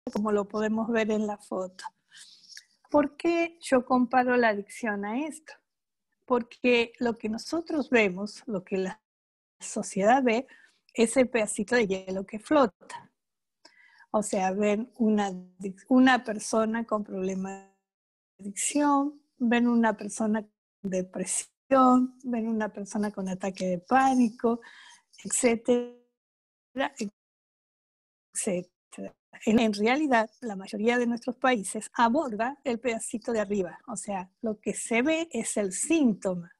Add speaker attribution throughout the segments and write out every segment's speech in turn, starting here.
Speaker 1: como lo podemos ver en la foto. ¿Por qué yo comparo la adicción a esto? Porque lo que nosotros vemos, lo que la sociedad ve, es el pedacito de hielo que flota. O sea, ven una persona con problemas de adicción, ven una persona con depresión, ven una persona con ataque de pánico, etcétera, etcétera. En realidad, la mayoría de nuestros países aborda el pedacito de arriba. O sea, lo que se ve es el síntoma,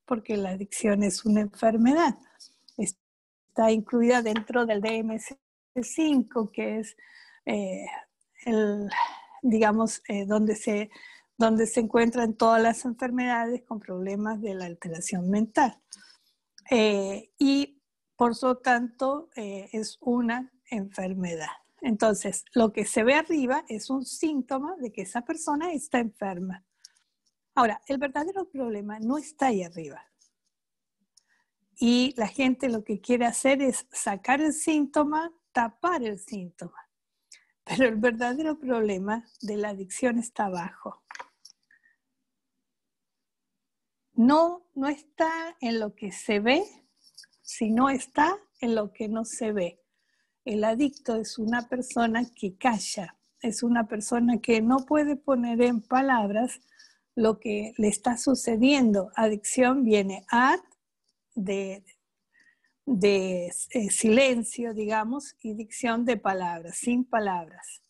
Speaker 1: porque la adicción es una enfermedad. Está incluida dentro del DMC-5, que es digamos, donde se encuentran todas las enfermedades con problemas de la alteración mental. Y por lo tanto es una enfermedad. Entonces, lo que se ve arriba es un síntoma de que esa persona está enferma. Ahora, el verdadero problema no está ahí arriba. Y la gente lo que quiere hacer es sacar el síntoma, tapar el síntoma. Pero el verdadero problema de la adicción está abajo. No está en lo que se ve, sino está en lo que no se ve. El adicto es una persona que calla, es una persona que no puede poner en palabras lo que le está sucediendo. Adicción viene de silencio, digamos, y dicción de palabras, sin palabras.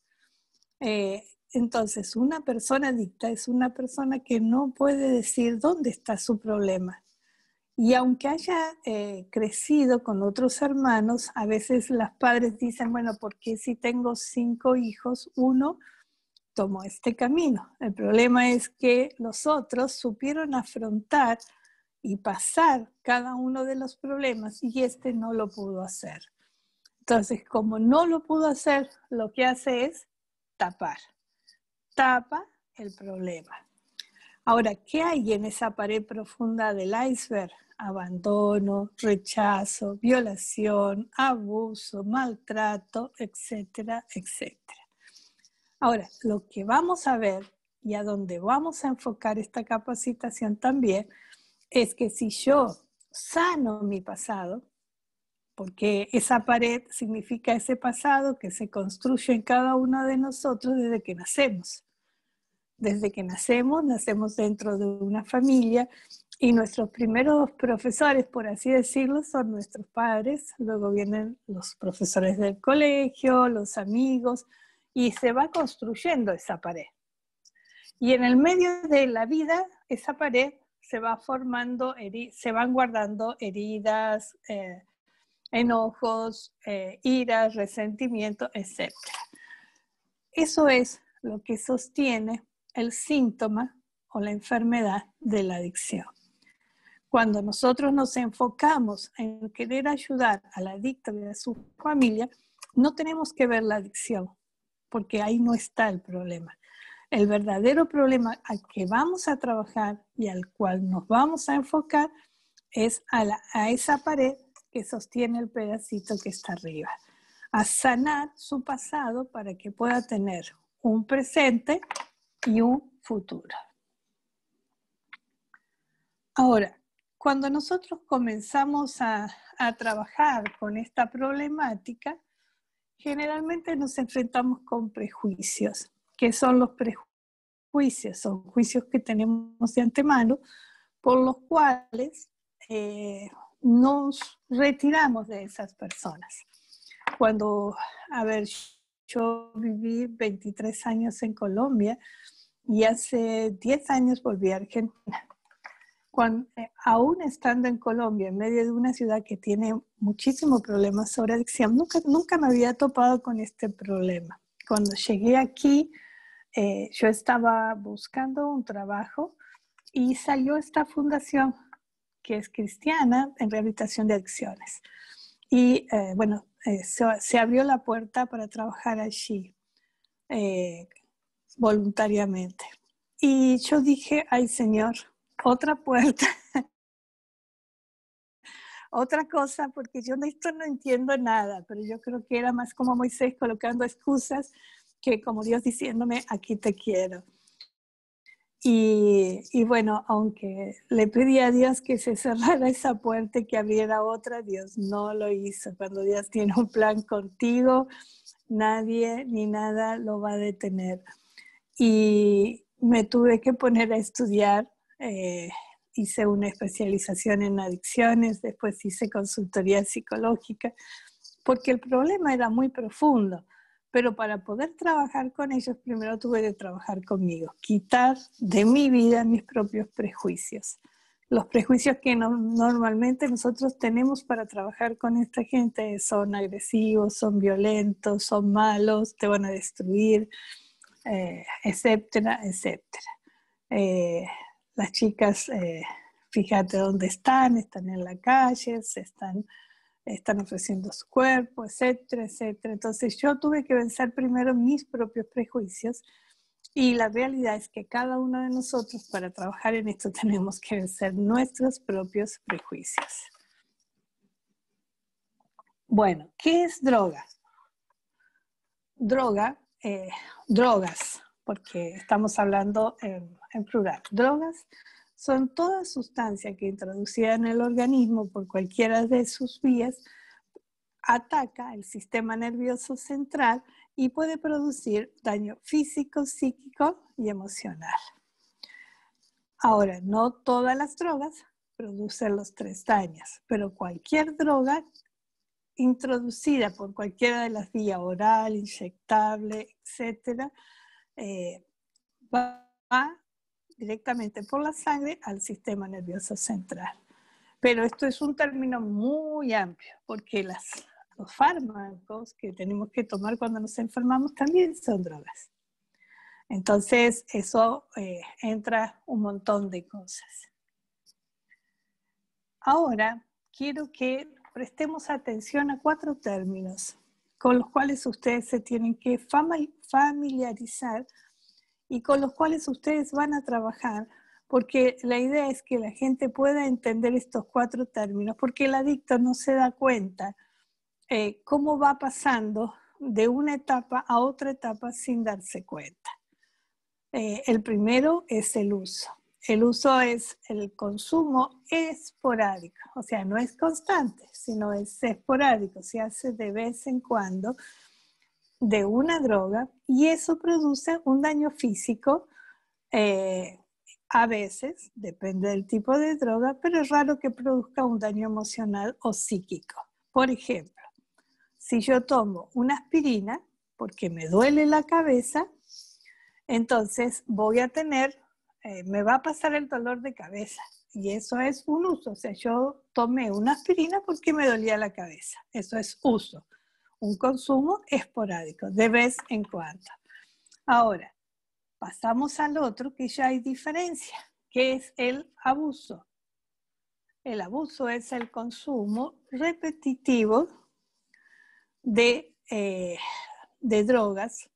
Speaker 1: Entonces, una persona adicta es una persona que no puede decir dónde está su problema. Y aunque haya crecido con otros hermanos, a veces los padres dicen, bueno, ¿por qué si tengo 5 hijos, uno tomó este camino? El problema es que los otros supieron afrontar y pasar cada uno de los problemas y este no lo pudo hacer. Entonces, como no lo pudo hacer, lo que hace es tapar. Tapa el problema. Ahora, ¿qué hay en esa pared profunda del iceberg? Abandono, rechazo, violación, abuso, maltrato, etcétera, etcétera. Ahora, lo que vamos a ver y a donde vamos a enfocar esta capacitación también es que si yo sano mi pasado, porque esa pared significa ese pasado que se construye en cada uno de nosotros desde que nacemos. Desde que nacemos dentro de una familia y nuestros primeros profesores, por así decirlo, son nuestros padres, luego vienen los profesores del colegio, los amigos, y se va construyendo esa pared. Y en el medio de la vida, esa pared se va formando, se van guardando heridas, enojos, iras, resentimiento, etc. Eso es lo que sostiene el síntoma o la enfermedad de la adicción. Cuando nosotros nos enfocamos en querer ayudar al adicto y a su familia, no tenemos que ver la adicción, porque ahí no está el problema. El verdadero problema al que vamos a trabajar y al cual nos vamos a enfocar es a esa pared que sostiene el pedacito que está arriba, a sanar su pasado para que pueda tener un presente y un futuro. Ahora, cuando nosotros comenzamos a trabajar con esta problemática, generalmente nos enfrentamos con prejuicios. ¿Qué son los prejuicios? Son juicios que tenemos de antemano por los cuales nos retiramos de esas personas. Cuando, yo viví 23 años en Colombia y hace 10 años volví a Argentina. Aún estando en Colombia, en medio de una ciudad que tiene muchísimos problemas sobre adicción, nunca me había topado con este problema. Cuando llegué aquí, yo estaba buscando un trabajo y salió esta fundación que es cristiana en rehabilitación de adicciones. Y se abrió la puerta para trabajar allí voluntariamente. Y yo dije, ay Señor, otra puerta, otra cosa, porque yo de esto no entiendo nada, pero yo creo que era más como Moisés colocando excusas que como Dios diciéndome, aquí te quiero. Y bueno, aunque le pedí a Dios que se cerrara esa puerta y que abriera otra, Dios no lo hizo. Cuando Dios tiene un plan contigo, nadie ni nada lo va a detener. Y me tuve que poner a estudiar, hice una especialización en adicciones, después hice consultoría psicológica, porque el problema era muy profundo. Pero para poder trabajar con ellos, primero tuve que trabajar conmigo, quitar de mi vida mis propios prejuicios. Los prejuicios que normalmente nosotros tenemos para trabajar con esta gente son agresivos, son violentos, son malos, te van a destruir, etcétera, etcétera. Las chicas, fíjate dónde están en la calle, están ofreciendo su cuerpo, etcétera, etcétera. Entonces yo tuve que vencer primero mis propios prejuicios y la realidad es que cada uno de nosotros para trabajar en esto tenemos que vencer nuestros propios prejuicios. Bueno, ¿qué es droga? Drogas, porque estamos hablando en plural. Drogas son todas sustancias que introducidas en el organismo por cualquiera de sus vías ataca el sistema nervioso central y puede producir daño físico, psíquico y emocional. Ahora, no todas las drogas producen los 3 daños, pero cualquier droga introducida por cualquiera de las vías, oral, inyectable, etcétera, va directamente por la sangre al sistema nervioso central. Pero esto es un término muy amplio, porque los fármacos que tenemos que tomar cuando nos enfermamos también son drogas. Entonces, eso entra un montón de cosas. Ahora, quiero que prestemos atención a 4 términos con los cuales ustedes se tienen que familiarizar y con los cuales ustedes van a trabajar, porque la idea es que la gente pueda entender estos 4 términos, porque el adicto no se da cuenta cómo va pasando de una etapa a otra etapa sin darse cuenta. El primero es el uso. El uso es el consumo esporádico, o sea, no es constante, sino es esporádico, se hace de vez en cuando de una droga y eso produce un daño físico, a veces, depende del tipo de droga, pero es raro que produzca un daño emocional o psíquico. Por ejemplo, si yo tomo una aspirina porque me duele la cabeza, entonces voy a tener, me va a pasar el dolor de cabeza y eso es un uso. O sea, yo tomé una aspirina porque me dolía la cabeza. Eso es uso. Un consumo esporádico, de vez en cuando. Ahora, pasamos al otro que ya hay diferencia, que es el abuso. El abuso es el consumo repetitivo de drogas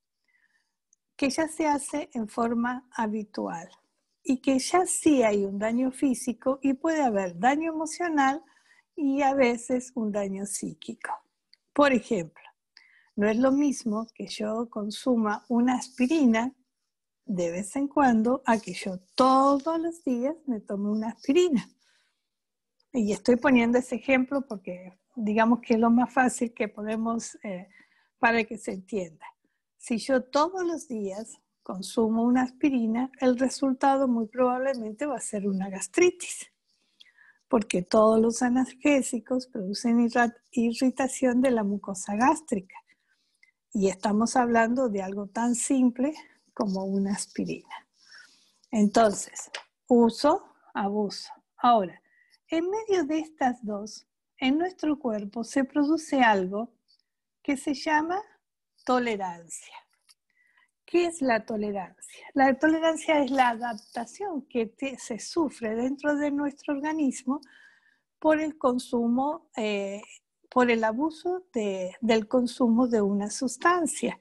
Speaker 1: que ya se hace en forma habitual y que ya sí hay un daño físico y puede haber daño emocional y a veces un daño psíquico. Por ejemplo, no es lo mismo que yo consuma una aspirina de vez en cuando a que yo todos los días me tome una aspirina. Y estoy poniendo ese ejemplo porque digamos que es lo más fácil que podemos para que se entienda. Si yo todos los días consumo una aspirina, el resultado muy probablemente va a ser una gastritis, porque todos los analgésicos producen irritación de la mucosa gástrica. Y estamos hablando de algo tan simple como una aspirina. Entonces, uso, abuso. Ahora, en medio de estas dos, en nuestro cuerpo se produce algo que se llama tolerancia. ¿Qué es la tolerancia? La tolerancia es la adaptación que se sufre dentro de nuestro organismo por el consumo, por el abuso del consumo de una sustancia.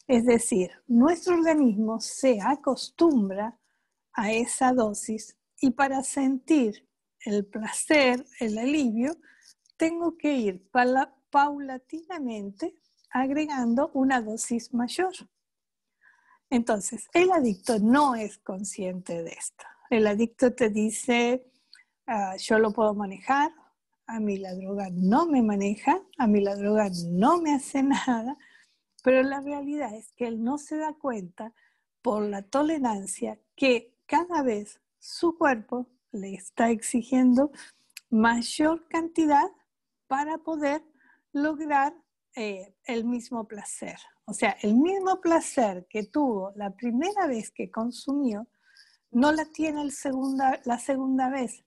Speaker 1: Es decir, nuestro organismo se acostumbra a esa dosis y para sentir el placer, el alivio, tengo que ir paulatinamente agregando una dosis mayor. Entonces, el adicto no es consciente de esto. El adicto te dice, yo lo puedo manejar, a mí la droga no me maneja, a mí la droga no me hace nada, pero la realidad es que él no se da cuenta por la tolerancia que cada vez su cuerpo le está exigiendo mayor cantidad para poder lograr el mismo placer. O sea, el mismo placer que tuvo la primera vez que consumió, no la tiene la segunda vez,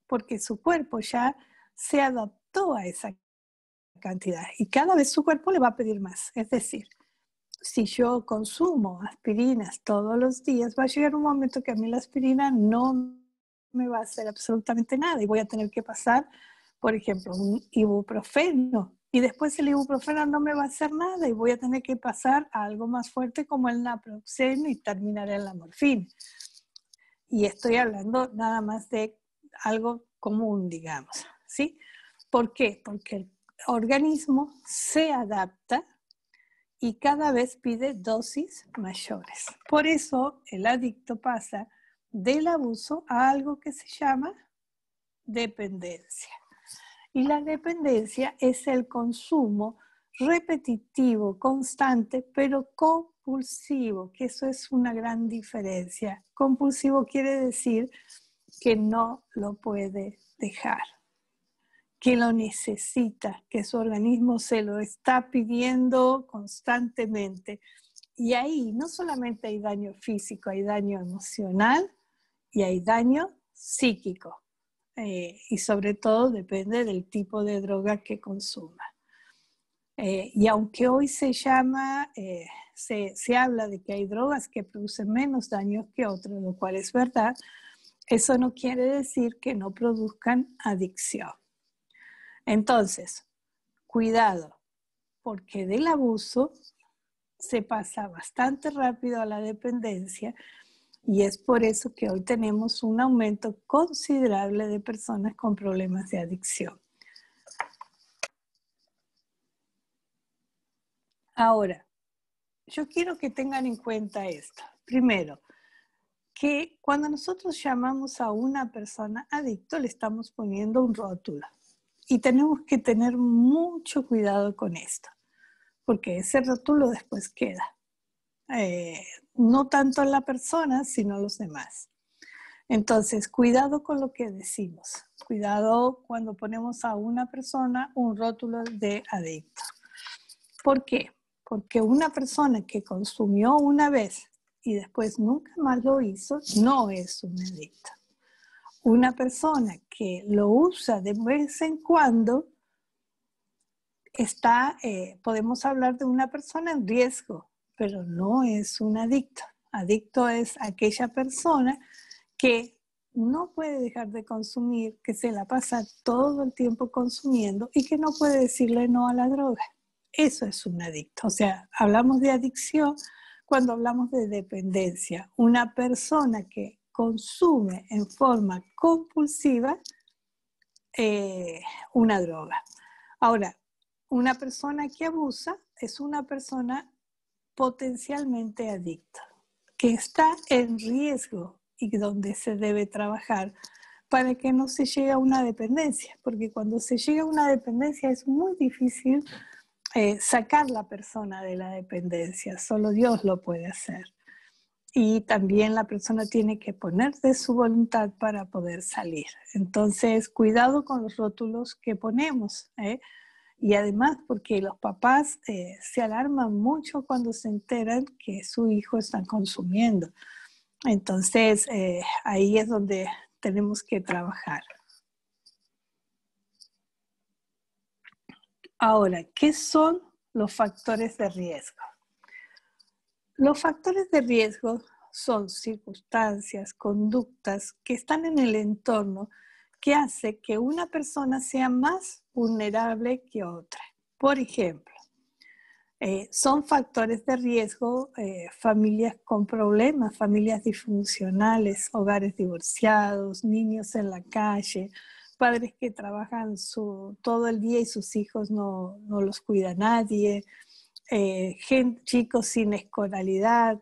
Speaker 1: porque su cuerpo ya se adaptó a esa cantidad y cada vez su cuerpo le va a pedir más. Es decir, si yo consumo aspirinas todos los días, va a llegar un momento que a mí la aspirina no me va a hacer absolutamente nada y voy a tener que pasar, por ejemplo, un ibuprofeno, y después el ibuprofeno no me va a hacer nada y voy a tener que pasar a algo más fuerte como el naproxeno y terminar en la morfina. Y estoy hablando nada más de algo común, digamos, ¿sí? ¿Por qué? Porque el organismo se adapta y cada vez pide dosis mayores. Por eso el adicto pasa del abuso a algo que se llama dependencia. Y la dependencia es el consumo repetitivo, constante, pero compulsivo, que eso es una gran diferencia. Compulsivo quiere decir que no lo puede dejar, que lo necesita, que su organismo se lo está pidiendo constantemente. Y ahí no solamente hay daño físico, hay daño emocional y hay daño psíquico. Y sobre todo depende del tipo de droga que consuma. Y aunque hoy se llama, se habla de que hay drogas que producen menos daño que otras, lo cual es verdad, eso no quiere decir que no produzcan adicción. Entonces, cuidado, porque del abuso se pasa bastante rápido a la dependencia y es por eso que hoy tenemos un aumento considerable de personas con problemas de adicción. Ahora, yo quiero que tengan en cuenta esto. Primero, que cuando nosotros llamamos a una persona adicto, le estamos poniendo un rótulo. Y tenemos que tener mucho cuidado con esto, porque ese rótulo después queda. No tanto en la persona, sino los demás. Entonces, cuidado con lo que decimos. Cuidado cuando ponemos a una persona un rótulo de adicto. ¿Por qué? Porque una persona que consumió una vez y después nunca más lo hizo, no es un adicto. Una persona que lo usa de vez en cuando, podemos hablar de una persona en riesgo, pero no es un adicto. Adicto es aquella persona que no puede dejar de consumir, que se la pasa todo el tiempo consumiendo y que no puede decirle no a la droga. Eso es un adicto. O sea, hablamos de adicción cuando hablamos de dependencia. Una persona que consume en forma compulsiva una droga. Ahora, una persona que abusa es una persona potencialmente adicta, que está en riesgo y donde se debe trabajar para que no se llegue a una dependencia, porque cuando se llega a una dependencia es muy difícil sacar la persona de la dependencia, solo Dios lo puede hacer. Y también la persona tiene que poner de su voluntad para poder salir. Entonces, cuidado con los rótulos que ponemos, y además porque los papás se alarman mucho cuando se enteran que su hijo está consumiendo. Entonces, ahí es donde tenemos que trabajar. Ahora, ¿qué son los factores de riesgo? Los factores de riesgo son circunstancias, conductas que están en el entorno que hace que una persona sea más vulnerable que otra. Por ejemplo, son factores de riesgo familias con problemas, familias disfuncionales, hogares divorciados, niños en la calle, padres que trabajan todo el día y sus hijos no los cuida nadie, chicos sin escolaridad,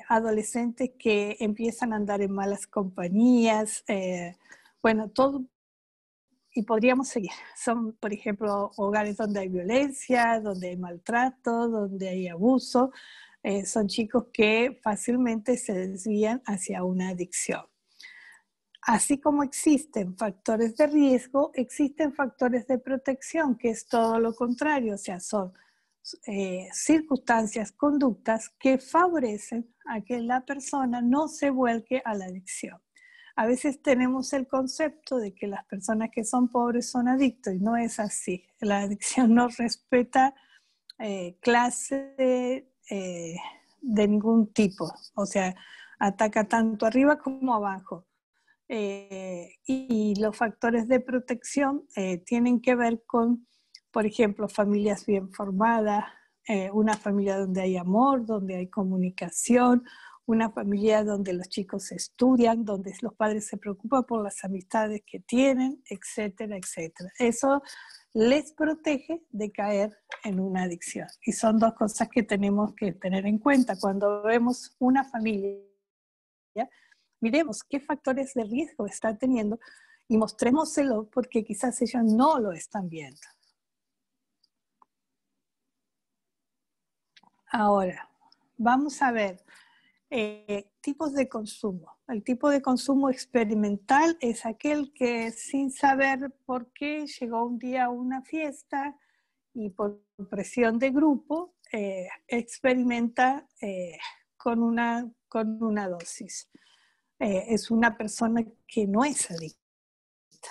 Speaker 1: adolescentes que empiezan a andar en malas compañías, bueno, todo, y podríamos seguir. Son, por ejemplo, hogares donde hay violencia, donde hay maltrato, donde hay abuso. Son chicos que fácilmente se desvían hacia una adicción. Así como existen factores de riesgo, existen factores de protección, que es todo lo contrario, o sea, son circunstancias, conductas que favorecen a que la persona no se vuelque a la adicción. A veces tenemos el concepto de que las personas que son pobres son adictos, y no es así. La adicción no respeta clase de ningún tipo, o sea, ataca tanto arriba como abajo. Y los factores de protección tienen que ver con, por ejemplo, familias bien formadas, una familia donde hay amor, donde hay comunicación, una familia donde los chicos estudian, donde los padres se preocupan por las amistades que tienen, etcétera, etcétera. Eso les protege de caer en una adicción. Y son dos cosas que tenemos que tener en cuenta cuando vemos una familia. Miremos qué factores de riesgo está teniendo y mostrémoselo porque quizás ellos no lo están viendo. Ahora, vamos a ver tipos de consumo. El tipo de consumo experimental es aquel que sin saber por qué llegó un día a una fiesta y por presión de grupo experimenta con una dosis. Es una persona que no es adicta,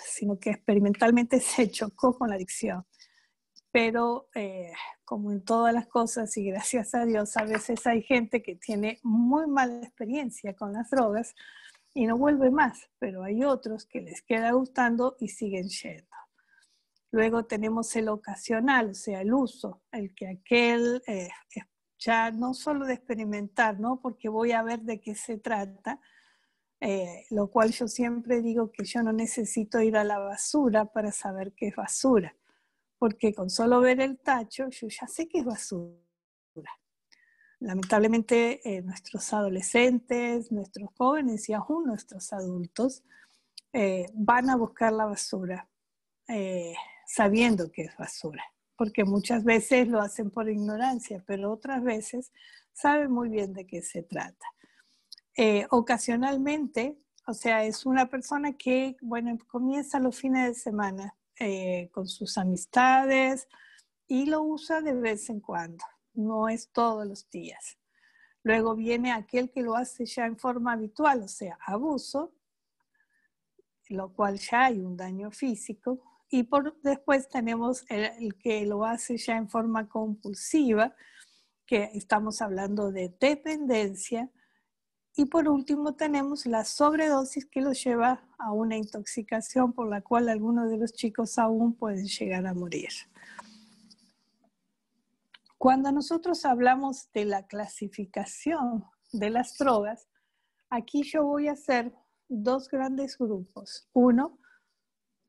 Speaker 1: sino que experimentalmente se chocó con la adicción. Pero como en todas las cosas, y gracias a Dios, a veces hay gente que tiene muy mala experiencia con las drogas y no vuelve más, pero hay otros que les queda gustando y siguen yendo. Luego tenemos el ocasional, o sea, el uso, el que aquel ya no solo de experimentar, ¿no? Porque voy a ver de qué se trata, lo cual yo siempre digo que yo no necesito ir a la basura para saber qué es basura, porque con solo ver el tacho yo ya sé que es basura. Lamentablemente nuestros adolescentes, nuestros jóvenes y aún nuestros adultos van a buscar la basura sabiendo que es basura, porque muchas veces lo hacen por ignorancia, pero otras veces saben muy bien de qué se trata. Ocasionalmente, o sea, es una persona que, bueno, comienza los fines de semana con sus amistades y lo usa de vez en cuando, no es todos los días. Luego viene aquel que lo hace ya en forma habitual, o sea, abuso, lo cual ya hay un daño físico. Y después tenemos el que lo hace ya en forma compulsiva, que estamos hablando de dependencia. Y por último tenemos la sobredosis que los lleva a una intoxicación por la cual algunos de los chicos aún pueden llegar a morir. Cuando nosotros hablamos de la clasificación de las drogas, aquí yo voy a hacer dos grandes grupos. Uno,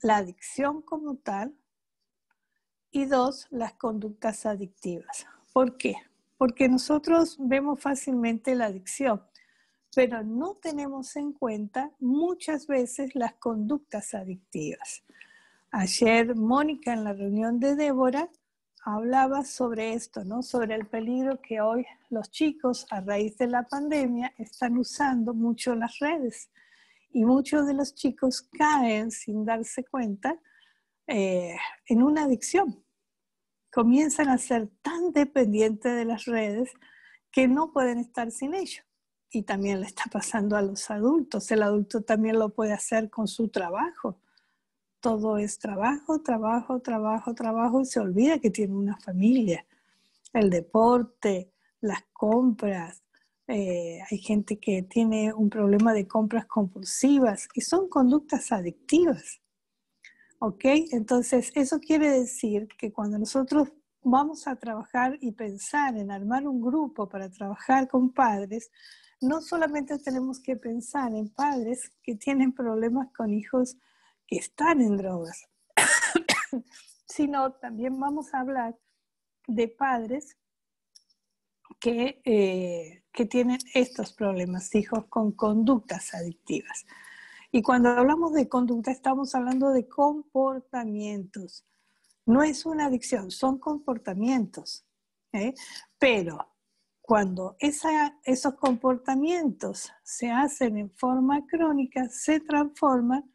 Speaker 1: la adicción como tal, y dos, las conductas adictivas. ¿Por qué? Porque nosotros vemos fácilmente la adicción, pero no tenemos en cuenta muchas veces las conductas adictivas. Ayer Mónica en la reunión de Débora hablaba sobre esto, ¿no? Sobre el peligro que hoy los chicos a raíz de la pandemia están usando mucho las redes y muchos de los chicos caen sin darse cuenta en una adicción. Comienzan a ser tan dependientes de las redes que no pueden estar sin ello. Y también le está pasando a los adultos. El adulto también lo puede hacer con su trabajo. Todo es trabajo, trabajo, trabajo, trabajo y se olvida que tiene una familia. El deporte, las compras. Hay gente que tiene un problema de compras compulsivas y son conductas adictivas. ¿Ok? Entonces, eso quiere decir que cuando nosotros vamos a trabajar y pensar en armar un grupo para trabajar con padres, no solamente tenemos que pensar en padres que tienen problemas con hijos que están en drogas, sino también vamos a hablar de padres que que tienen estos problemas, hijos con conductas adictivas. Y cuando hablamos de conducta estamos hablando de comportamientos. No es una adicción, son comportamientos. Pero cuando esos comportamientos se hacen en forma crónica, se transforman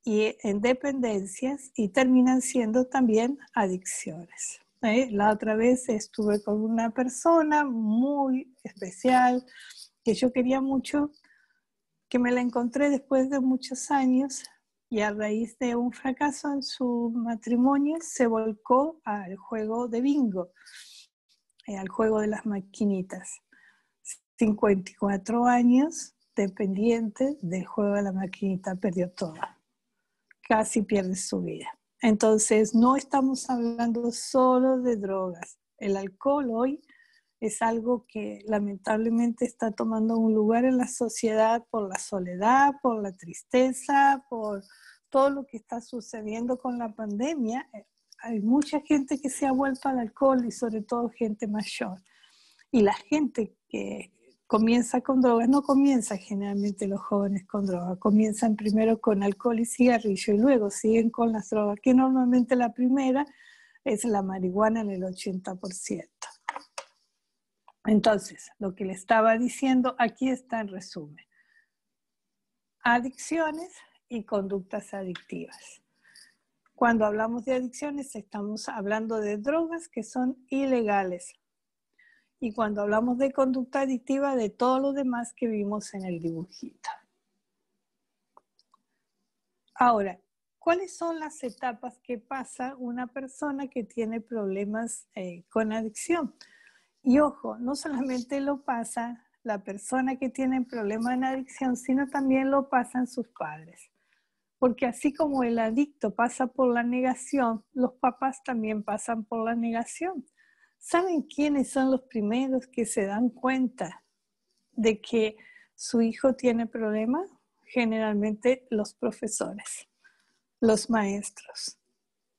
Speaker 1: en dependencias y terminan siendo también adicciones. La otra vez estuve con una persona muy especial que yo quería mucho, que me la encontré después de muchos años y a raíz de un fracaso en su matrimonio se volcó al juego de bingo, al juego de las maquinitas. 54 años dependiente del juego de la maquinita, perdió todo. Casi pierde su vida. Entonces, no estamos hablando solo de drogas. El alcohol hoy es algo que lamentablemente está tomando un lugar en la sociedad por la soledad, por la tristeza, por todo lo que está sucediendo con la pandemia. Hay mucha gente que se ha vuelto al alcohol y sobre todo gente mayor. Y la gente que comienza con drogas, no comienza generalmente los jóvenes con drogas, comienzan primero con alcohol y cigarrillo y luego siguen con las drogas, que normalmente la primera es la marihuana en el 80%. Entonces, lo que le estaba diciendo, aquí está en resumen. Adicciones y conductas adictivas. Cuando hablamos de adicciones, estamos hablando de drogas que son ilegales. Y cuando hablamos de conducta adictiva, de todo lo demás que vimos en el dibujito. Ahora, ¿cuáles son las etapas que pasa una persona que tiene problemas con adicción? Y ojo, no solamente lo pasa la persona que tiene problemas en adicción, sino también lo pasan sus padres. Porque así como el adicto pasa por la negación, los papás también pasan por la negación. ¿Saben quiénes son los primeros que se dan cuenta de que su hijo tiene problemas? Generalmente los profesores, los maestros.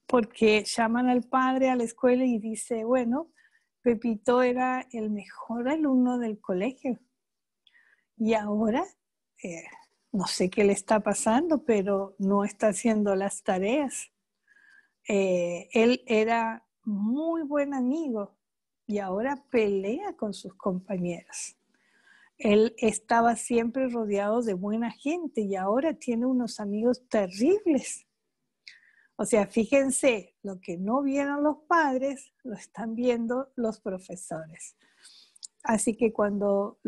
Speaker 1: Porque llaman al padre a la escuela y dice, bueno, Pepito era el mejor alumno del colegio. Y ahora, no sé qué le está pasando, pero no está haciendo las tareas. Él era muy buen amigo y ahora pelea con sus compañeros. Él estaba siempre rodeado de buena gente y ahora tiene unos amigos terribles. O sea, fíjense, lo que no vieron los padres, lo están viendo los profesores. Así que cuando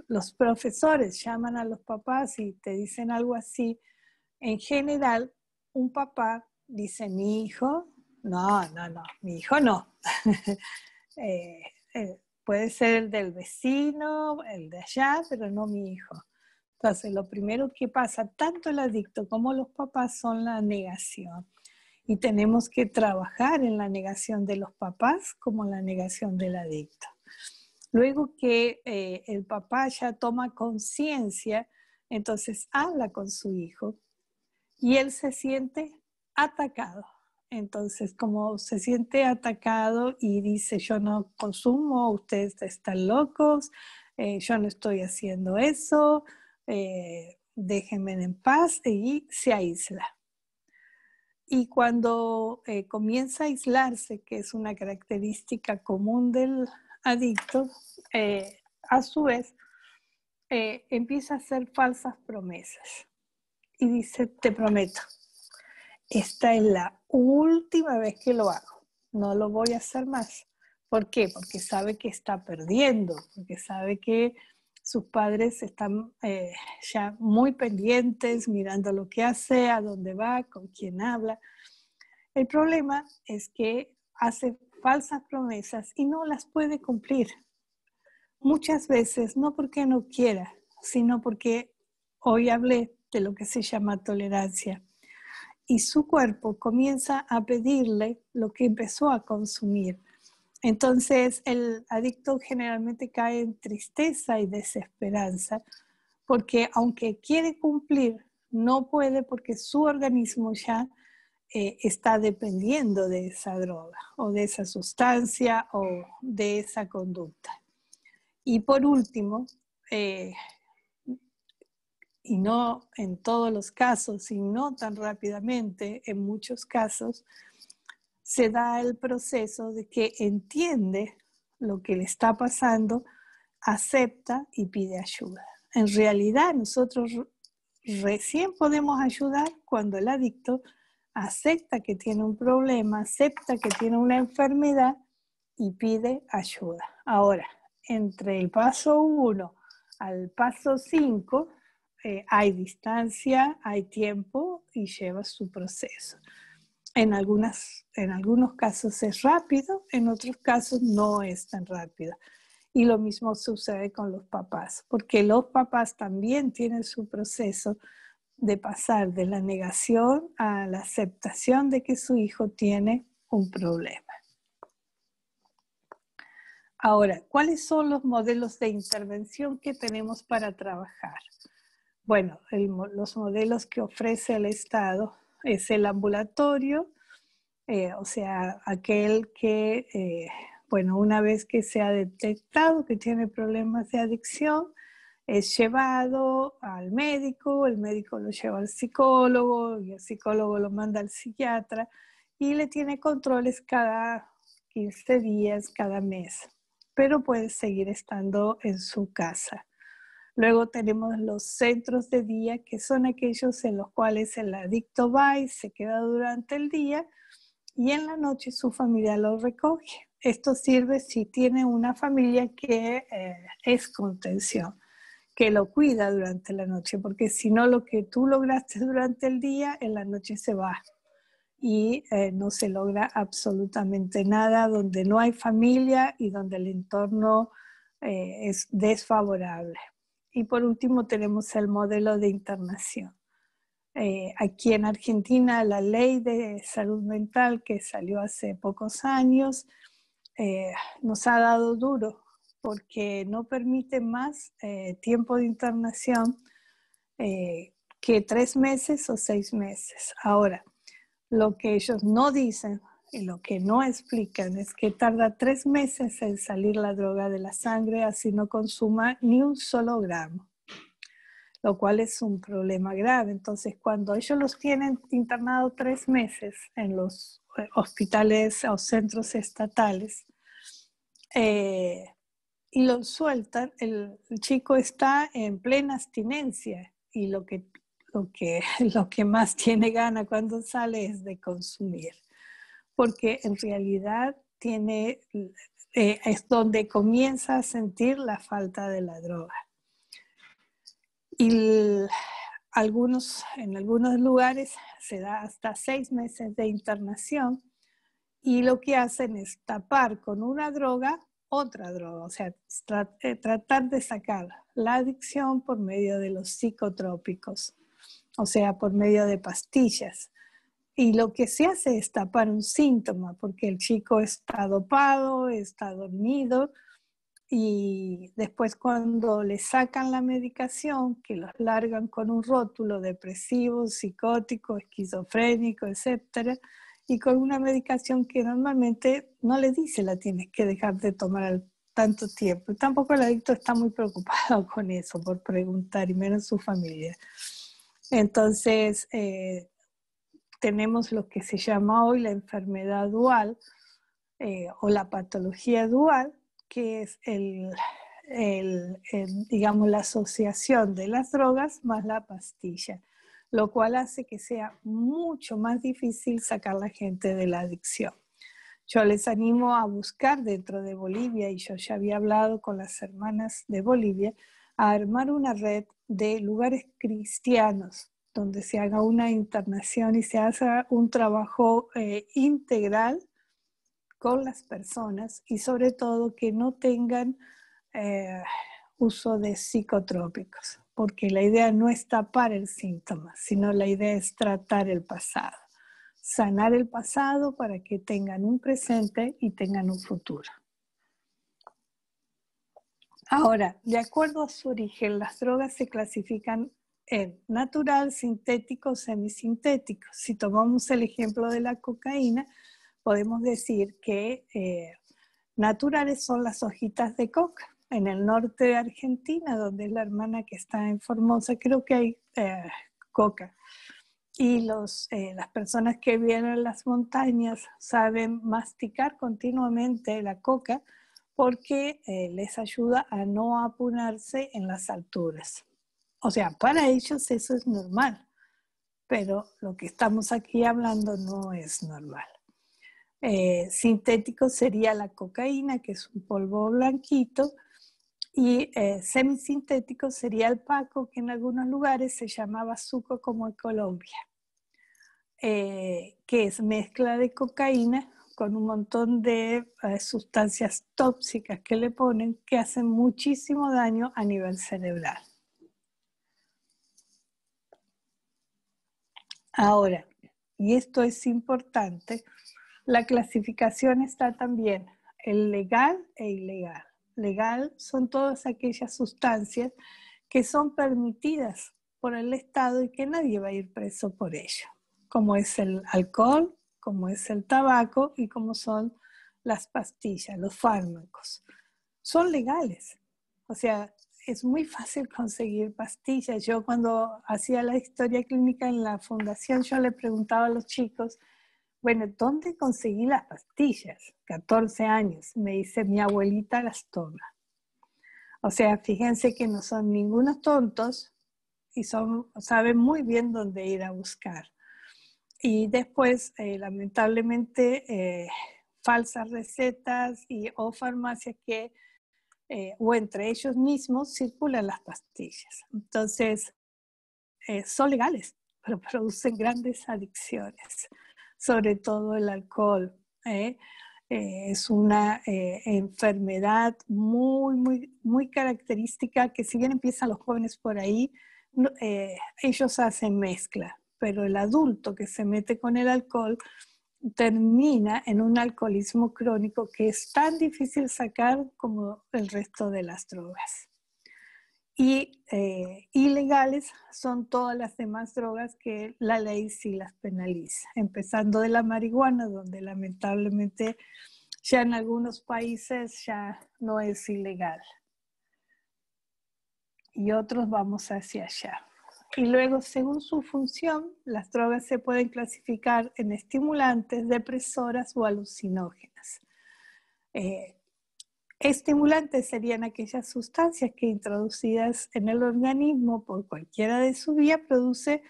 Speaker 1: los profesores llaman a los papás y te dicen algo así, en general, un papá dice, mi hijo, no, mi hijo no. Puede ser el del vecino, el de allá, pero no mi hijo. Entonces, lo primero que pasa, tanto el adicto como los papás, son la negación. Y tenemos que trabajar en la negación de los papás como en la negación del adicto. Luego que el papá ya toma conciencia, entonces habla con su hijo y él se siente atacado. Entonces, como se siente atacado y dice, yo no consumo, ustedes están locos, yo no estoy haciendo eso, déjenme en paz, y se aísla. Y cuando comienza a aislarse, que es una característica común del adicto, a su vez empieza a hacer falsas promesas. Y dice, te prometo, esta es la última vez que lo hago, no lo voy a hacer más. ¿Por qué? Porque sabe que está perdiendo, porque sabe que sus padres están ya muy pendientes, mirando lo que hace, a dónde va, con quién habla. El problema es que hace falsas promesas y no las puede cumplir. Muchas veces, no porque no quiera, sino porque hoy hablé de lo que se llama tolerancia. Y su cuerpo comienza a pedirle lo que empezó a consumir. Entonces, el adicto generalmente cae en tristeza y desesperanza, porque aunque quiere cumplir, no puede porque su organismo ya está dependiendo de esa droga o de esa sustancia o de esa conducta. Y por último, y no en todos los casos, y no tan rápidamente, en muchos casos, se da el proceso de que entiende lo que le está pasando, acepta y pide ayuda. En realidad, nosotros recién podemos ayudar cuando el adicto acepta que tiene un problema, acepta que tiene una enfermedad y pide ayuda. Ahora, entre el paso 1 al paso 5, hay distancia, hay tiempo y lleva su proceso. En algunos casos es rápido, en otros casos no es tan rápido. Y lo mismo sucede con los papás, porque los papás también tienen su proceso de pasar de la negación a la aceptación de que su hijo tiene un problema. Ahora, ¿cuáles son los modelos de intervención que tenemos para trabajar? Bueno, los modelos que ofrece el Estado es el ambulatorio, o sea, aquel que, bueno, una vez que se ha detectado que tiene problemas de adicción, es llevado al médico, el médico lo lleva al psicólogo y el psicólogo lo manda al psiquiatra y le tiene controles cada 15 días, cada mes, pero puede seguir estando en su casa. Luego tenemos los centros de día, que son aquellos en los cuales el adicto va y se queda durante el día y en la noche su familia lo recoge. Esto sirve si tiene una familia que es contención, que lo cuida durante la noche, porque si no, lo que tú lograste durante el día, en la noche se va y no se logra absolutamente nada, donde no hay familia y donde el entorno es desfavorable. Y por último tenemos el modelo de internación. Aquí en Argentina la ley de salud mental que salió hace pocos años nos ha dado duro porque no permite más tiempo de internación que 3 meses o 6 meses. Ahora, lo que ellos no dicen y lo que no explican es que tarda 3 meses en salir la droga de la sangre, así no consuma ni un solo gramo, lo cual es un problema grave. Entonces, cuando ellos los tienen internados 3 meses en los hospitales o centros estatales y los sueltan, el chico está en plena abstinencia y lo que más tiene gana cuando sale es de consumir, porque en realidad es donde comienza a sentir la falta de la droga. Y en algunos lugares se da hasta 6 meses de internación y lo que hacen es tapar con una droga otra droga, o sea, tratar de sacar la adicción por medio de los psicotrópicos, o sea, por medio de pastillas. Y lo que se hace es tapar un síntoma, porque el chico está dopado, está dormido, y después cuando le sacan la medicación, que los largan con un rótulo depresivo, psicótico, esquizofrénico, etc., y con una medicación que normalmente no le dice la tienes que dejar de tomar al tanto tiempo. Tampoco el adicto está muy preocupado con eso, por preguntar, y menos su familia. Entonces, tenemos lo que se llama hoy la enfermedad dual o la patología dual, que es digamos, la asociación de las drogas más la pastilla, lo cual hace que sea mucho más difícil sacar a la gente de la adicción. Yo les animo a buscar dentro de Bolivia, y yo ya había hablado con las hermanas de Bolivia, a armar una red de lugares cristianos donde se haga una internación y se haga un trabajo integral con las personas y sobre todo que no tengan uso de psicotrópicos, porque la idea no es tapar el síntoma, sino la idea es tratar el pasado, sanar el pasado para que tengan un presente y tengan un futuro. Ahora, de acuerdo a su origen, las drogas se clasifican en natural, sintético, semisintético. Si tomamos el ejemplo de la cocaína, podemos decir que naturales son las hojitas de coca, en el norte de Argentina, donde es la hermana que está en Formosa, creo que hay coca. Y las personas que viven en las montañas saben masticar continuamente la coca porque les ayuda a no apunarse en las alturas. O sea, para ellos eso es normal, pero lo que estamos aquí hablando no es normal. Sintético sería la cocaína, que es un polvo blanquito, y semisintético sería el paco, que en algunos lugares se llama bazuco, como en Colombia, que es mezcla de cocaína con un montón de sustancias tóxicas que le ponen, que hacen muchísimo daño a nivel cerebral. Ahora, y esto es importante, la clasificación está también el legal e ilegal. Legal son todas aquellas sustancias que son permitidas por el Estado y que nadie va a ir preso por ello, como es el alcohol, como es el tabaco y como son las pastillas, los fármacos. Son legales. O sea, es muy fácil conseguir pastillas. Yo cuando hacía la historia clínica en la fundación, yo le preguntaba a los chicos, bueno, ¿dónde conseguí las pastillas? 14 años. Me dice, mi abuelita las toma. O sea, fíjense que no son ningunos tontos y saben muy bien dónde ir a buscar. Y después, lamentablemente, falsas recetas o farmacias que, o entre ellos mismos, circulan las pastillas. Entonces, son legales, pero producen grandes adicciones, sobre todo el alcohol. Es una enfermedad muy característica que, si bien empiezan los jóvenes por ahí, ellos hacen mezcla, pero el adulto que se mete con el alcohol termina en un alcoholismo crónico que es tan difícil sacar como el resto de las drogas. Y ilegales son todas las demás drogas que la ley sí las penaliza, empezando de la marihuana, donde lamentablemente ya en algunos países ya no es ilegal. Y otros vamos hacia allá. Y luego, según su función, las drogas se pueden clasificar en estimulantes, depresoras o alucinógenas. Estimulantes serían aquellas sustancias que, introducidas en el organismo por cualquiera de su vía, produce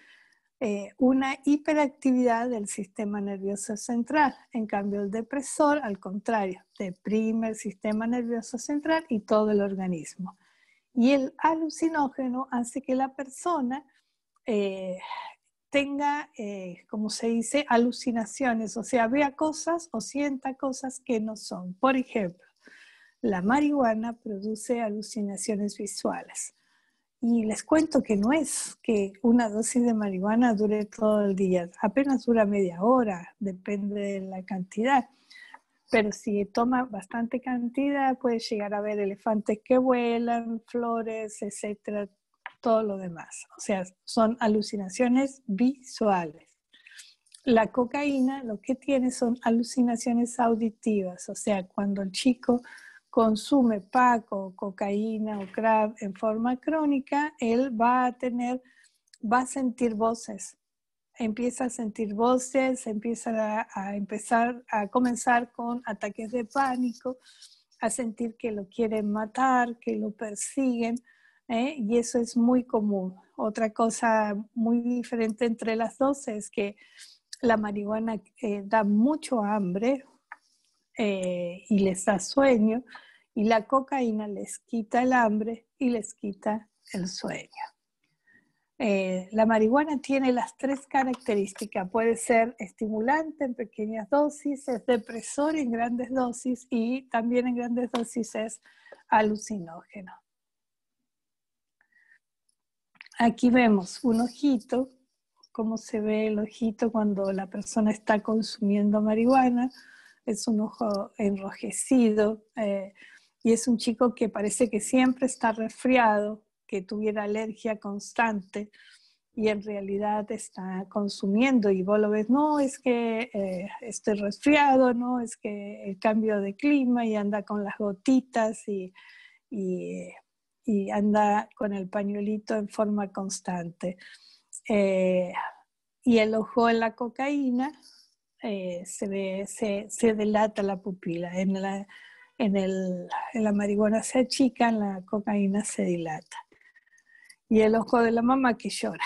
Speaker 1: una hiperactividad del sistema nervioso central. En cambio, el depresor, al contrario, deprime el sistema nervioso central y todo el organismo. Y el alucinógeno hace que la persona tenga, como se dice, alucinaciones, o sea, vea cosas o sienta cosas que no son. Por ejemplo, la marihuana produce alucinaciones visuales. Y les cuento que no es que una dosis de marihuana dure todo el día, apenas dura media hora, depende de la cantidad. Pero si toma bastante cantidad, puede llegar a ver elefantes que vuelan, flores, etcétera, todo lo demás. O sea, son alucinaciones visuales. La cocaína lo que tiene son alucinaciones auditivas, o sea, cuando el chico consume paco, cocaína o crack en forma crónica, él va a sentir voces. Empieza a sentir voces, empieza a comenzar con ataques de pánico, a sentir que lo quieren matar, que lo persiguen, y eso es muy común. Otra cosa muy diferente entre las dos es que la marihuana da mucho hambre y les da sueño, y la cocaína les quita el hambre y les quita el sueño. La marihuana tiene las tres características. Puede ser estimulante en pequeñas dosis, es depresor en grandes dosis y también en grandes dosis es alucinógeno. Aquí vemos un ojito, cómo se ve el ojito cuando la persona está consumiendo marihuana. Es un ojo enrojecido y es un chico que parece que siempre está resfriado, que tuviera alergia constante y en realidad está consumiendo, y vos lo ves, no, es que estoy resfriado, no, es que el cambio de clima, y anda con las gotitas y y, y anda con el pañuelito en forma constante. Y el ojo en la cocaína se dilata la pupila. En la marihuana se achica, en la cocaína se dilata. Y el ojo de la mamá que llora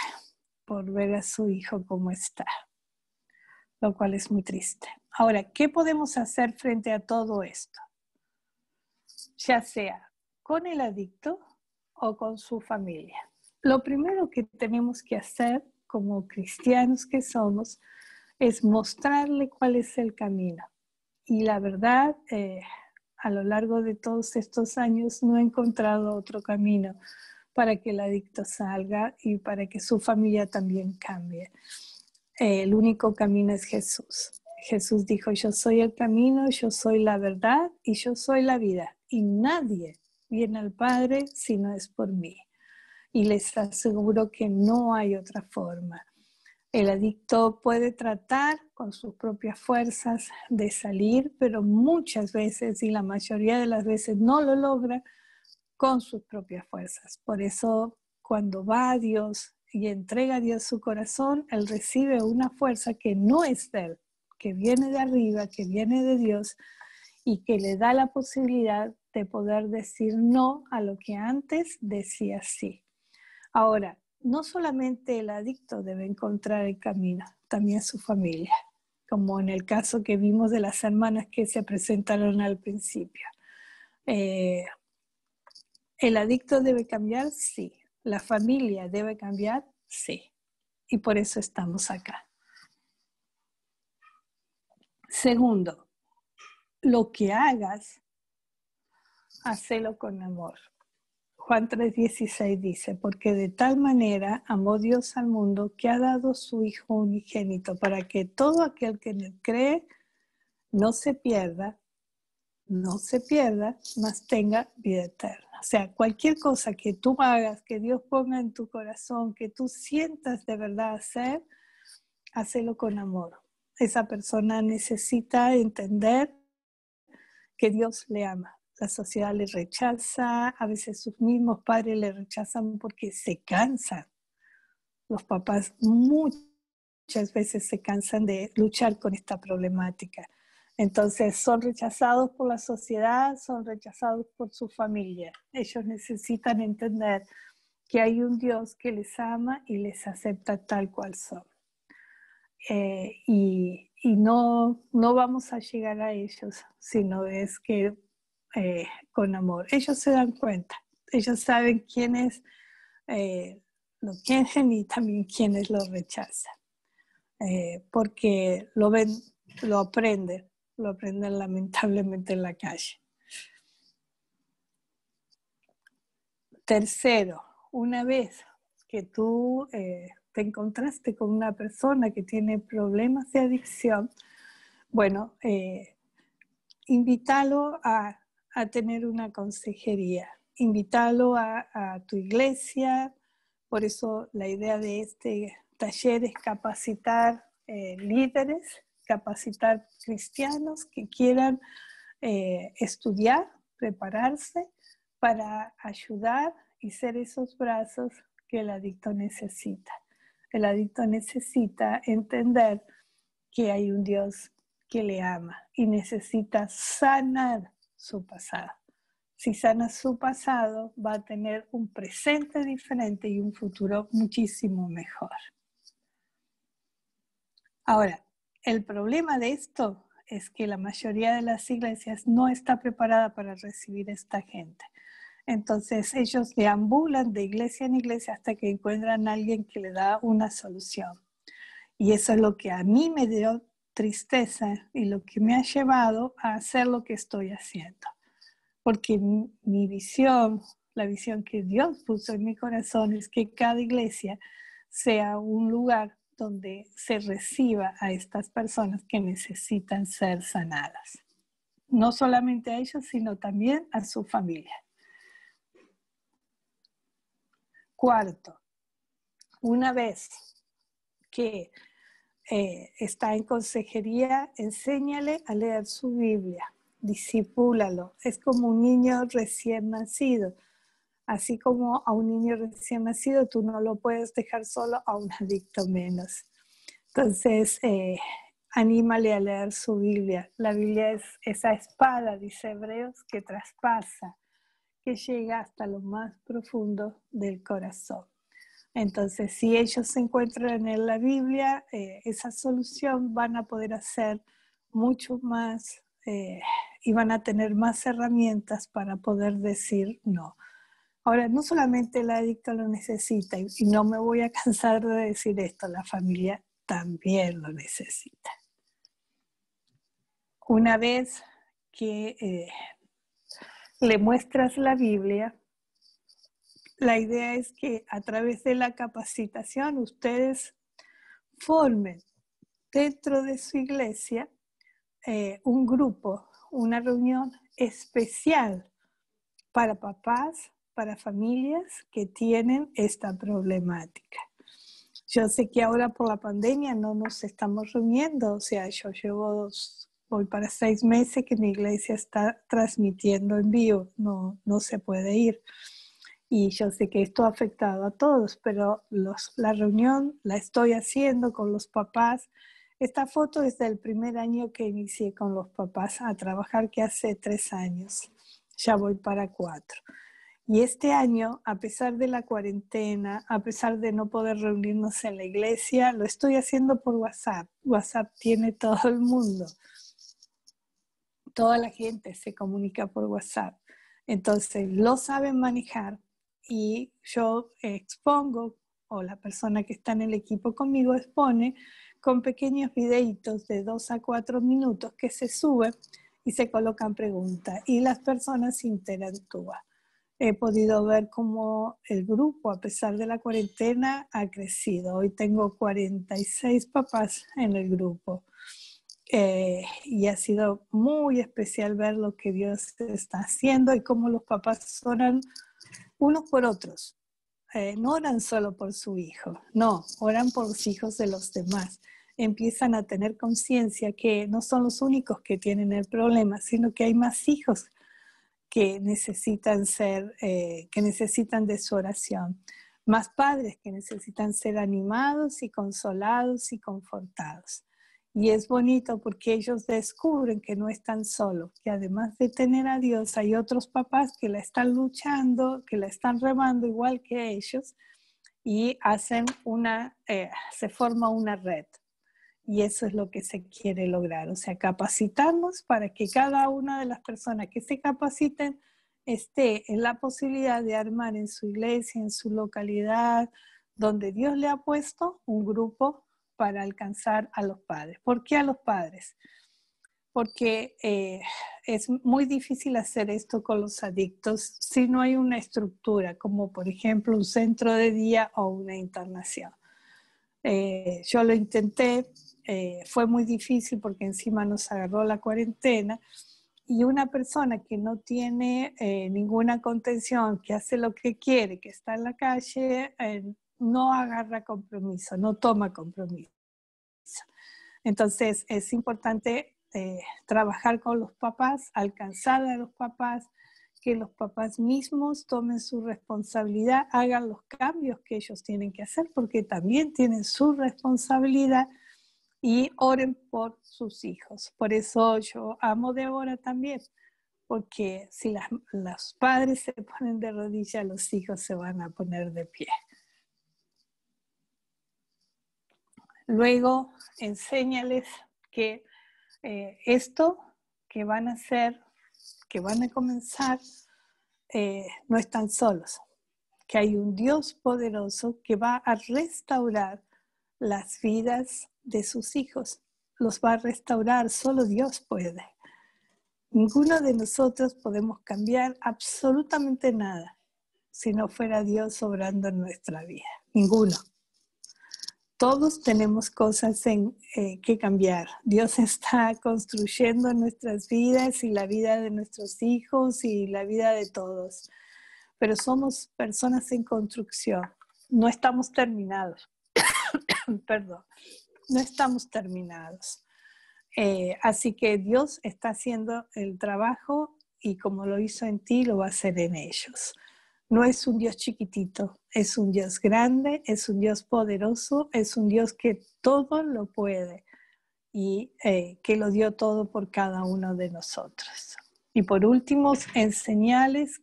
Speaker 1: por ver a su hijo cómo está, lo cual es muy triste. Ahora, ¿qué podemos hacer frente a todo esto? Ya sea con el adicto o con su familia. Lo primero que tenemos que hacer como cristianos que somos es mostrarle cuál es el camino. Y la verdad, a lo largo de todos estos años no he encontrado otro camino para que el adicto salga y para que su familia también cambie. El único camino es Jesús. Jesús dijo, yo soy el camino, yo soy la verdad y yo soy la vida. Y nadie viene al Padre si no es por mí. Y les aseguro que no hay otra forma. El adicto puede tratar con sus propias fuerzas de salir, pero muchas veces y la mayoría de las veces no lo logra con sus propias fuerzas. Por eso cuando va a Dios y entrega a Dios su corazón, él recibe una fuerza que no es de él, que viene de arriba, que viene de Dios y que le da la posibilidad de poder decir no a lo que antes decía sí. Ahora, no solamente el adicto debe encontrar el camino, también su familia, como en el caso que vimos de las hermanas que se presentaron al principio. ¿El adicto debe cambiar? Sí. ¿La familia debe cambiar? Sí. Y por eso estamos acá. Segundo, lo que hagas, hacelo con amor. Juan 3:16 dice, porque de tal manera amó Dios al mundo que ha dado su Hijo unigénito para que todo aquel que en él cree no se pierda, mas tenga vida eterna. O sea, cualquier cosa que tú hagas, que Dios ponga en tu corazón, que tú sientas de verdad hacer, hacelo con amor. Esa persona necesita entender que Dios le ama. La sociedad le rechaza, a veces sus mismos padres le rechazan porque se cansan. Los papás muchas veces se cansan de luchar con esta problemática. Entonces son rechazados por la sociedad, son rechazados por su familia. Ellos necesitan entender que hay un Dios que les ama y les acepta tal cual son. Y no vamos a llegar a ellos, sino es que con amor. Ellos se dan cuenta, ellos saben quiénes lo quieren y también quiénes lo rechazan, porque lo ven, lo aprenden lamentablemente en la calle. Tercero, una vez que tú te encontraste con una persona que tiene problemas de adicción, bueno, invítalo a tener una consejería, invítalo a tu iglesia. Por eso la idea de este taller es capacitar líderes, capacitar cristianos que quieran estudiar, prepararse para ayudar y ser esos brazos que el adicto necesita. El adicto necesita entender que hay un Dios que le ama y necesita sanar su pasado. Si sana su pasado, va a tener un presente diferente y un futuro muchísimo mejor. Ahora, el problema de esto es que la mayoría de las iglesias no está preparada para recibir a esta gente. Entonces ellos deambulan de iglesia en iglesia hasta que encuentran a alguien que le da una solución. Y eso es lo que a mí me dio tristeza y lo que me ha llevado a hacer lo que estoy haciendo. Porque mi visión, la visión que Dios puso en mi corazón es que cada iglesia sea un lugar donde se reciba a estas personas que necesitan ser sanadas. No solamente a ellos, sino también a su familia. Cuarto, una vez que está en consejería, enséñale a leer su Biblia. discípulalo. Es como un niño recién nacido. Así como a un niño recién nacido, tú no lo puedes dejar solo, a un adicto menos. Entonces, anímale a leer su Biblia. La Biblia es esa espada, dice Hebreos, que traspasa, que llega hasta lo más profundo del corazón. Entonces, si ellos se encuentran en la Biblia, esa solución, van a poder hacer mucho más y van a tener más herramientas para poder decir no. Ahora, no solamente el adicto lo necesita, y no me voy a cansar de decir esto, la familia también lo necesita. Una vez que le muestras la Biblia, la idea es que a través de la capacitación ustedes formen dentro de su iglesia un grupo, una reunión especial para papás, para familias que tienen esta problemática. Yo sé que ahora por la pandemia no nos estamos reuniendo, o sea, yo voy para 6 meses que mi iglesia está transmitiendo en vivo, no se puede ir. Y yo sé que esto ha afectado a todos, pero la reunión la estoy haciendo con los papás. Esta foto es del primer año que inicié con los papás a trabajar, que hace 3 años. Ya voy para 4. Y este año, a pesar de la cuarentena, a pesar de no poder reunirnos en la iglesia, lo estoy haciendo por WhatsApp. WhatsApp tiene todo el mundo. Toda la gente se comunica por WhatsApp. Entonces, lo saben manejar y yo expongo, o la persona que está en el equipo conmigo expone, con pequeños videitos de 2 a 4 minutos que se suben y se colocan preguntas y las personas interactúan. He podido ver cómo el grupo, a pesar de la cuarentena, ha crecido. Hoy tengo 46 papás en el grupo. Y ha sido muy especial ver lo que Dios está haciendo y cómo los papás oran unos por otros. No oran solo por su hijo, no, oran por los hijos de los demás. Empiezan a tener conciencia que no son los únicos que tienen el problema, sino que hay más hijos que necesitan que necesitan de su oración, más padres que necesitan ser animados y consolados y confortados. Y es bonito porque ellos descubren que no están solos, que además de tener a Dios hay otros papás que la están luchando, que la están remando igual que ellos y se forma una red. Y eso es lo que se quiere lograr, o sea, capacitarnos para que cada una de las personas que se capaciten esté en la posibilidad de armar en su iglesia, en su localidad, donde Dios le ha puesto un grupo para alcanzar a los padres. ¿Por qué a los padres? Porque es muy difícil hacer esto con los adictos si no hay una estructura, como por ejemplo un centro de día o una internación. Yo lo intenté, fue muy difícil porque encima nos agarró la cuarentena y una persona que no tiene ninguna contención, que hace lo que quiere, que está en la calle, no agarra compromiso, no toma compromiso. Entonces es importante trabajar con los papás, alcanzar a los papás, que los papás mismos tomen su responsabilidad, hagan los cambios que ellos tienen que hacer, porque también tienen su responsabilidad, y oren por sus hijos. Por eso yo amo Débora también, porque si los padres se ponen de rodillas, los hijos se van a poner de pie. Luego, enséñales que esto que van a hacer, que van a comenzar, no están solos, que hay un Dios poderoso que va a restaurar las vidas de sus hijos. Los va a restaurar, solo Dios puede. Ninguno de nosotros podemos cambiar absolutamente nada si no fuera Dios obrando en nuestra vida. Ninguno. Todos tenemos cosas que cambiar. Dios está construyendo nuestras vidas y la vida de nuestros hijos y la vida de todos. Pero somos personas en construcción. No estamos terminados. Perdón. No estamos terminados. Así que Dios está haciendo el trabajo y como lo hizo en ti, lo va a hacer en ellos. No es un Dios chiquitito, es un Dios grande, es un Dios poderoso, es un Dios que todo lo puede y que lo dio todo por cada uno de nosotros. Y por último, enseñarles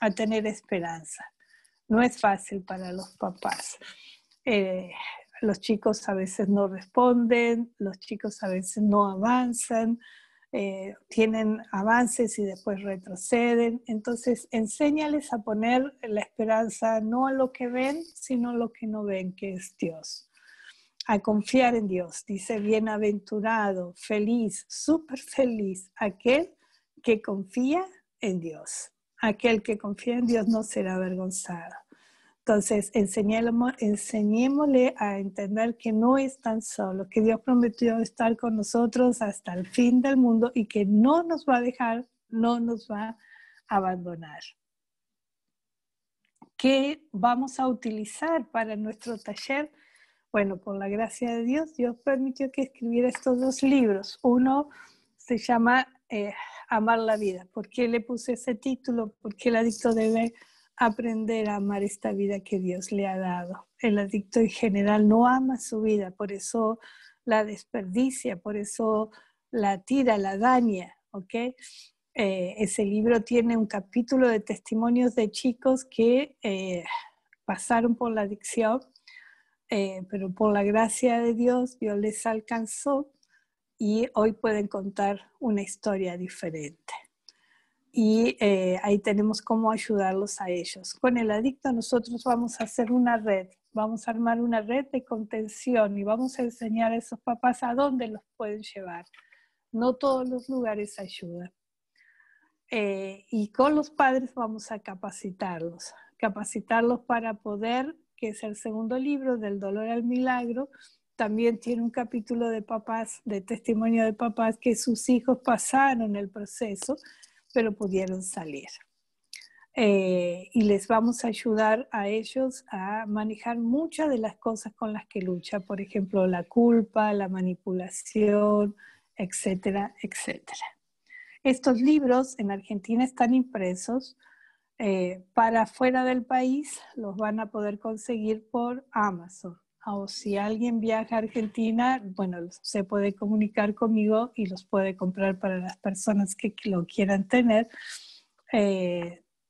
Speaker 1: a tener esperanza. No es fácil para los papás. Los chicos a veces no responden, los chicos a veces no avanzan, tienen avances y después retroceden. Entonces, enséñales a poner la esperanza no a lo que ven, sino a lo que no ven, que es Dios. A confiar en Dios. Dice, bienaventurado, feliz, súper feliz, aquel que confía en Dios. Aquel que confía en Dios no será avergonzado. Entonces, enseñémosle a entender que no es tan solo, que Dios prometió estar con nosotros hasta el fin del mundo y que no nos va a dejar, no nos va a abandonar. ¿Qué vamos a utilizar para nuestro taller? Bueno, por la gracia de Dios, Dios permitió que escribiera estos 2 libros. Uno se llama Amar la vida. ¿Por qué le puse ese título? Porque el adicto debe aprender a amar esta vida que Dios le ha dado. El adicto en general no ama su vida, por eso la desperdicia, por eso la tira, la daña, ¿ok? Ese libro tiene un capítulo de testimonios de chicos que pasaron por la adicción, pero por la gracia de Dios, Dios les alcanzó y hoy pueden contar una historia diferente. Y ahí tenemos cómo ayudarlos a ellos. Con el adicto nosotros vamos a hacer una red, vamos a armar una red de contención y vamos a enseñar a esos papás a dónde los pueden llevar. No todos los lugares ayudan. Y con los padres vamos a capacitarlos para poder, que es el segundo libro, Del dolor al milagro. También tiene un capítulo de papás, de testimonio de papás que sus hijos pasaron el proceso, pero pudieron salir. Y les vamos a ayudar a ellos a manejar muchas de las cosas con las que lucha, por ejemplo, la culpa, la manipulación, etcétera, etcétera. Estos libros en Argentina están impresos. Para fuera del país los van a poder conseguir por Amazon. O si alguien viaja a Argentina, bueno, se puede comunicar conmigo y los puede comprar para las personas que lo quieran tener.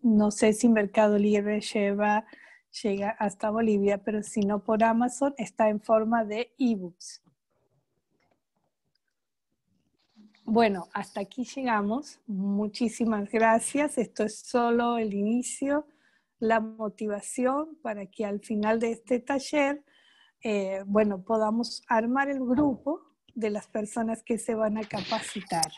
Speaker 1: No sé si Mercado Libre llega hasta Bolivia, pero si no por Amazon está en forma de ebooks. Bueno, hasta aquí llegamos. Muchísimas gracias. Esto es solo el inicio, la motivación para que al final de este taller, podamos armar el grupo de las personas que se van a capacitar.